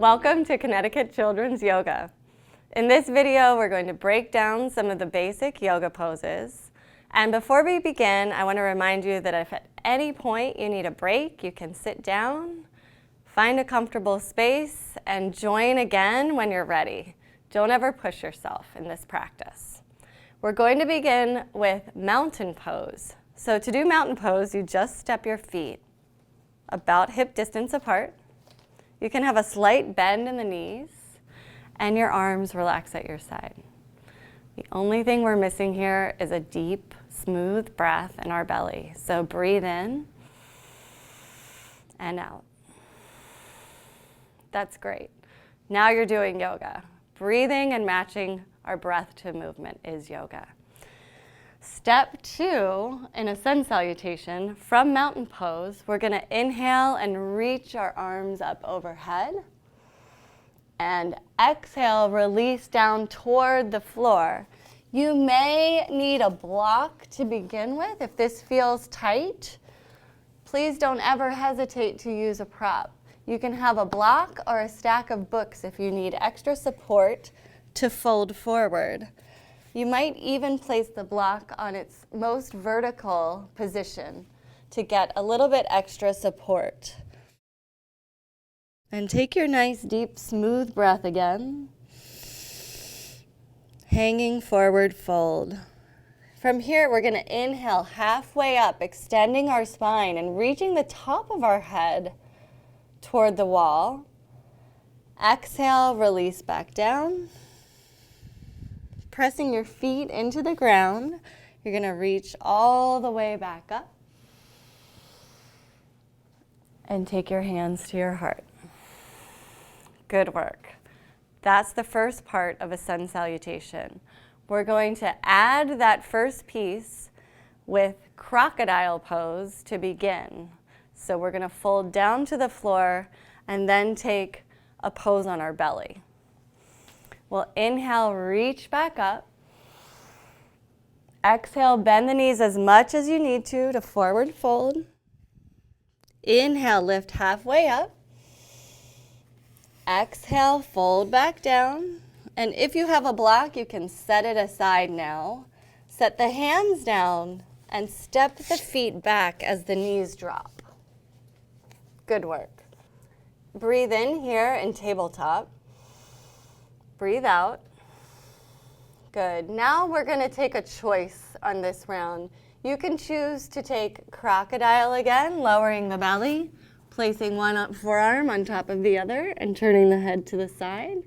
Welcome to Connecticut Children's Yoga. In this video, we're going to break down some of the basic yoga poses. And before we begin, I want to remind you that if at any point you need a break, you can sit down, find a comfortable space, and join again when you're ready. Don't ever push yourself in this practice. We're going to begin with mountain pose. So to do mountain pose, you just step your feet about hip distance apart. You can have a slight bend in the knees and your arms relax at your side. The only thing we're missing here is a deep, smooth breath in our belly. So breathe in and out. That's great. Now you're doing yoga. Breathing and matching our breath to movement is yoga. Step 2 in a sun salutation from mountain pose, we're going to inhale and reach our arms up overhead. And exhale, release down toward the floor. You may need a block to begin with. If this feels tight, please don't ever hesitate to use a prop. You can have a block or a stack of books if you need extra support to fold forward. You might even place the block on its most vertical position to get a little bit extra support. And take your nice, deep, smooth breath again. Hanging forward fold. From here, we're going to inhale halfway up, extending our spine and reaching the top of our head toward the wall. Exhale, release back down. Pressing your feet into the ground, you're going to reach all the way back up and take your hands to your heart. Good work. That's the first part of a sun salutation. We're going to add that first piece with Crocodile Pose to begin. So we're going to fold down to the floor and then take a pose on our belly. We'll inhale, reach back up. Exhale, bend the knees as much as you need to forward fold. Inhale, lift halfway up. Exhale, fold back down. And if you have a block, you can set it aside now. Set the hands down and step the feet back as the knees drop. Good work. Breathe in here in tabletop. Breathe out. Good. Now we're going to take a choice on this round. You can choose to take crocodile again, lowering the belly, placing one forearm on top of the other and turning the head to the side.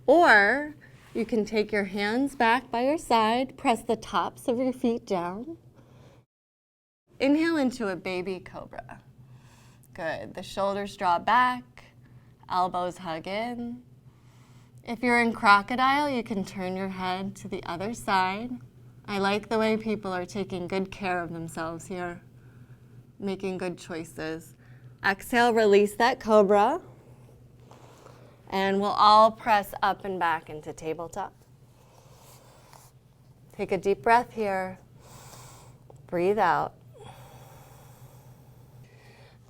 Or you can take your hands back by your side, press the tops of your feet down. Inhale into a baby cobra. Good. The shoulders draw back, elbows hug in. If you're in crocodile, you can turn your head to the other side. I like the way people are taking good care of themselves here, making good choices. Exhale, release that cobra. And we'll all press up and back into tabletop. Take a deep breath here. Breathe out.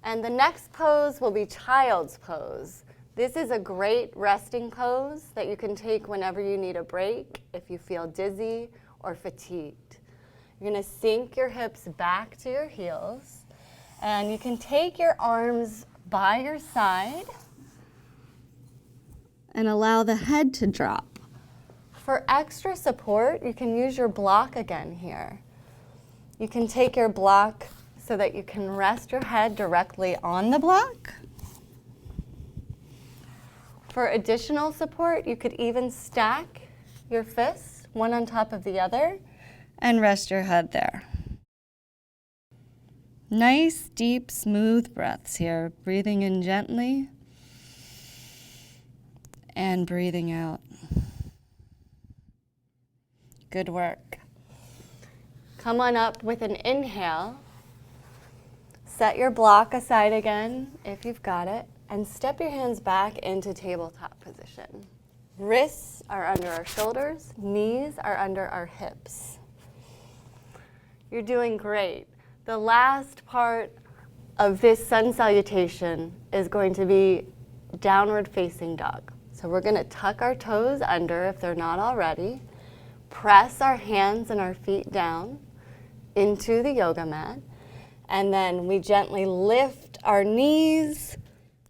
And the next pose will be child's pose. This is a great resting pose that you can take whenever you need a break, if you feel dizzy or fatigued. You're going to sink your hips back to your heels, and you can take your arms by your side and allow the head to drop. For extra support, you can use your block again here. You can take your block so that you can rest your head directly on the block. For additional support, you could even stack your fists, one on top of the other, and rest your head there. Nice, deep, smooth breaths here. Breathing in gently and breathing out. Good work. Come on up with an inhale. Set your block aside again if you've got it. And step your hands back into tabletop position. Wrists are under our shoulders, knees are under our hips. You're doing great. The last part of this sun salutation is going to be downward facing dog. So we're gonna tuck our toes under if they're not already, press our hands and our feet down into the yoga mat, and then we gently lift our knees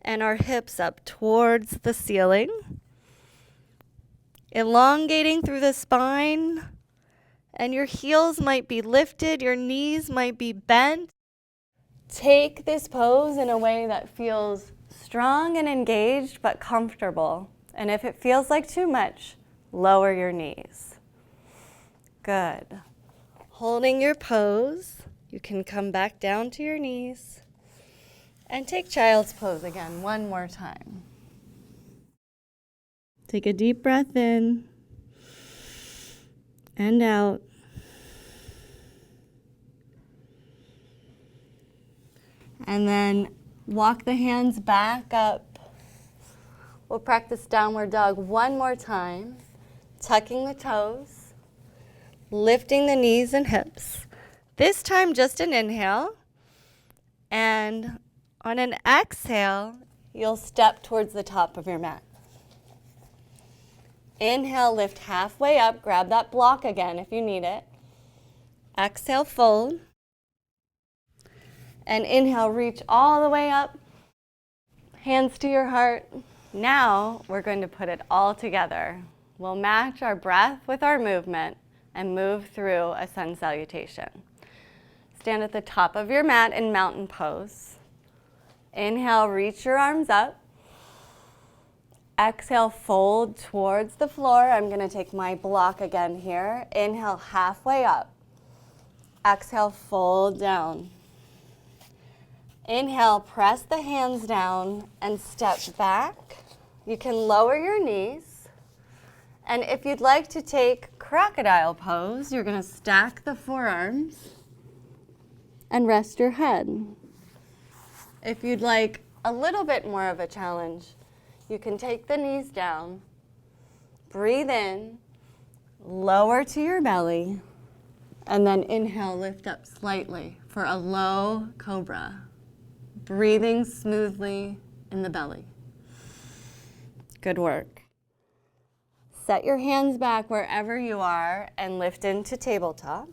and our hips up towards the ceiling, elongating through the spine, and your heels might be lifted, your knees might be bent. Take this pose in a way that feels strong and engaged but comfortable. And if it feels like too much, lower your knees. Good. Holding your pose, you can come back down to your knees and take child's pose again one more time. Take a deep breath in and out. And then walk the hands back up. We'll practice downward dog one more time, tucking the toes, lifting the knees and hips. This time just an inhale, and on an exhale, you'll step towards the top of your mat. Inhale, lift halfway up, grab that block again if you need it. Exhale, fold. And inhale, reach all the way up, hands to your heart. Now we're going to put it all together. We'll match our breath with our movement and move through a sun salutation. Stand at the top of your mat in mountain pose. Inhale, reach your arms up. Exhale, fold towards the floor. I'm going to take my block again here. Inhale, halfway up. Exhale, fold down. Inhale, press the hands down and step back. You can lower your knees. And if you'd like to take Crocodile Pose, you're going to stack the forearms and rest your head. If you'd like a little bit more of a challenge, you can take the knees down, breathe in, lower to your belly, and then inhale, lift up slightly for a low cobra. Breathing smoothly in the belly. Good work. Set your hands back wherever you are and lift into tabletop.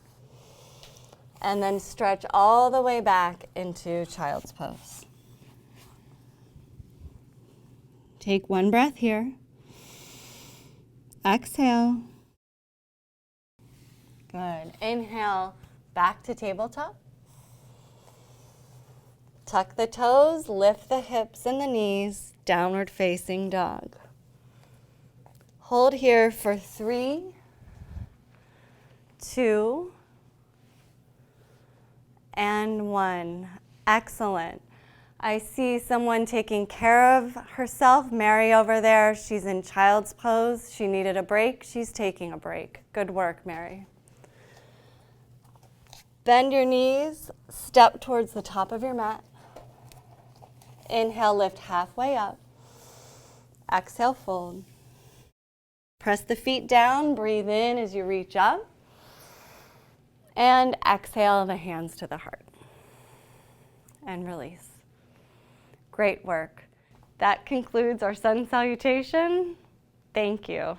And then stretch all the way back into child's pose. Take one breath here. Exhale. Good. Inhale, back to tabletop. Tuck the toes, lift the hips and the knees, downward facing dog. Hold here for 3, 2, and 1. Excellent. I see someone taking care of herself. Mary over there, she's in child's pose. She needed a break. She's taking a break. Good work, Mary. Bend your knees, step towards the top of your mat. Inhale, lift halfway up. Exhale, fold. Press the feet down, breathe in as you reach up. And exhale the hands to the heart. And release. Great work. That concludes our sun salutation. Thank you.